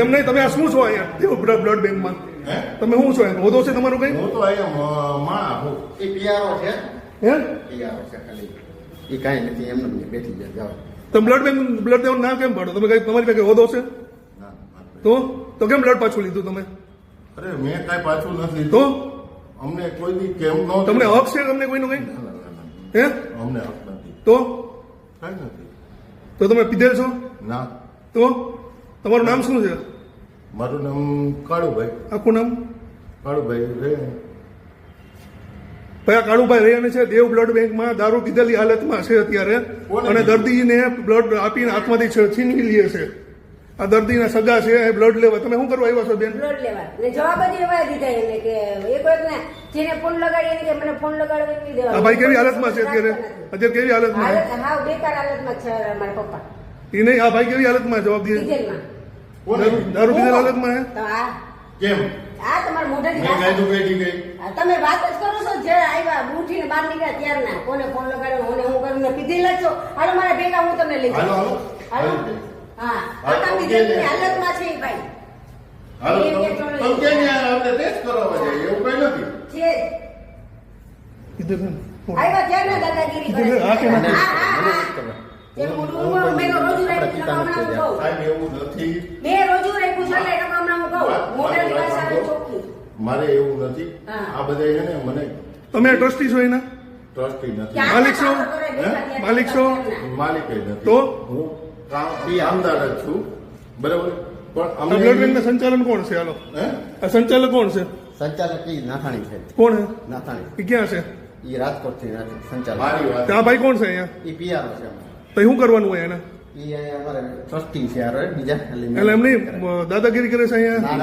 એમ નહીં, તમે આ શું છો અહીંયા બ્લડ બેંકમાં? તમે શું છો? હોદો છે તમારું કઈ? હું તો અહીંયા માં હું એ પિયારો છે. હે પિયારો છે ખાલી, એ કાંઈ નથી, એમને બેઠી જાય જાવ. તમે બ્લડ દેવાનું ના કેમ પાડો? તમે કઈ તમારી પાસે હોદો છે? તો કેમ બ્લડ પાછું લીધું તમે? અરે મેં કાંઈ પાછું નથી લીધું. તો અમને કોઈ દી કેમ ન તમને હક છે તમને કોઈનો કઈ? હે અમને હક નથી. તો કાંઈ નથી. તો તમે પીધેલ છો? ના. તો તમારું નામ શું છે? મારું નામ કાળુભાઈ. આખું નામ? કાળુભાઈ રે. ભાઈ કાળુભાઈ રહીને છે દેવ બ્લડ બેંકમાં દારૂ પીધેલી હાલતમાં છે અત્યારે, અને દર્દીને બ્લડ આપીને હાથમાંથી છીનવી લે છે. આ દર્દીના સગા છે બ્લડ લેવા. તમે શું કરવા આવ્યા છો બેન? બ્લડ લેવા. ને જવાબ જ એવા દીધા એને કે એક વાર ને જેને ફોન લગાડી એને કે મને ફોન લગાડવા નહીં દેવા. આ ભાઈ કેવી હાલતમાં છે અત્યારે? અત્યારે કેવી હાલતમાં? હા બેકાર હાલતમાં છે મારા પપ્પા. એ નહીં, આ ભાઈ કેવી હાલતમાં? જવાબ દે. ડીઝલમાં. દારૂ પીધેલ હાલતમાં હે? તો આ કેમ? આ તમારા મોઢાની મેં કાંઈ તો બેઠી ગઈ. તમે વાત જ કરો છો જે આવ્યા ઉઠીને બહાર નીકળ્યા ત્યારના કોને ફોન લગાડ્યો કોને હું કરું ને પીધેલા છો. હાલો મારા ભેગા હું તમને લઈ હાલો જાઉં. હાલો. હા આટા પીધેલી હાલતમાં છે એ ભાઈ. હાલો તમે કેમ આપણે ટેસ્ટ કરવા જાય? એવું કઈ નથી. છે કીધું ને. આવ્યા ત્યારના દાદાગીરી કરે. હા કે હા જે મોટું મેં રોજુ રાખ્યું છે હમણાં હું કહું. સાહેબ એવું નથી. મેં રોજુ રાખ્યું છે એટલે હમણાં હું કહું. મોઢાની ભાષા ચોખ્ખી. મારે એવું નથી. આ બધા છે ને મને તમે ટ્રસ્ટી છો એના? ટ્રસ્ટી નથી. માલિક છો? માલિક છો? માલિક નથી. તો હું કામદાર જ છું, બરાબર. પણ આ બ્લડ બેંકના સંચાલન કોણ છે? હાલો, આ સંચાલક કોણ છે? સંચાલક એ નાથાણી છે. કોણ છે? નાથાણી એ ક્યાં છે? એ રાજકોટ થી સંચાલક. મારી વાત આ ભાઈ કોણ છે અહીંયા? એ પિયારો છે. તો શું કરવાનું હોય એના? એ અમારે ટ્રસ્ટી છે યાર બીજા એટલે એમ નહીં દાદાગીરી કરે છે અહીંયા?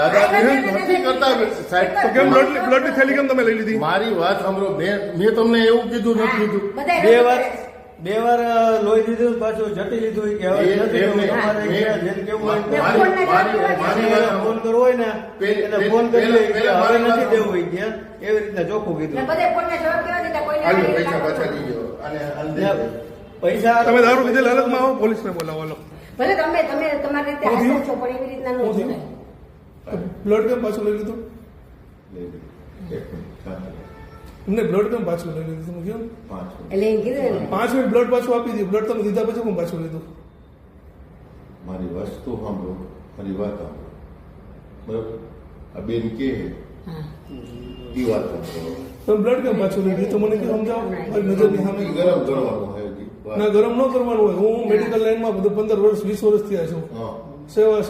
દાદાગીરી નથી કરતા સાહેબ. તો કેમ બ્લડ ની થેલી કેમ તમે લઈ લીધી? મારી વાત સાંભળો. મેં તમને એવું કીધું નથી કીધું. બે વાર લોહી દીધું, પાછું જટી લીધું કે હવે નથી દેવું. તમારે જેમ કેવું હોય ફોન કરવો હોય ને એને ફોન કરી લે કે હવે નથી દેવું હોય કે એવી રીતના ચોખ્ખું કીધું. બધે ફોનને જવાબ કેવા દીધા કોઈને પૈસા પાછા દીજો અને પૈસા તમે દારૂ પીધેલ હાલતમાં આવો, પોલીસને બોલાવો. હાલો. ભલે તમે તમારી રીતે હાજર છો પણ એવી રીતના ન જોડાય. બ્લડ કેમ પાછું લઈ લીધું? એમને બ્લડ કેમ પાછું લઈ લીધું? તમે કેમ? એટલે એમ કીધું ને 5 મિનિટ બ્લડ પાછું આપી દીધું. બ્લડ તમે દીધા પછી કેમ પાછું લીધું? મારી વસ્તુ સાંભળો, મારી વાત સાંભળો, બરાબર. આ બેન કે એ વાત સાંભળો. તમે બ્લડ કેમ પાછું લઈ લીધું? તો મને કેમ સમજાવો. મારી નજરની સામે ગરમ કરવાનું હોય. ના, ગરમ ન કરવાનું હોય. હું મેડિકલ લાઈનમાં બધું 15 વર્ષ 20 વર્ષ થયા છું. સેવા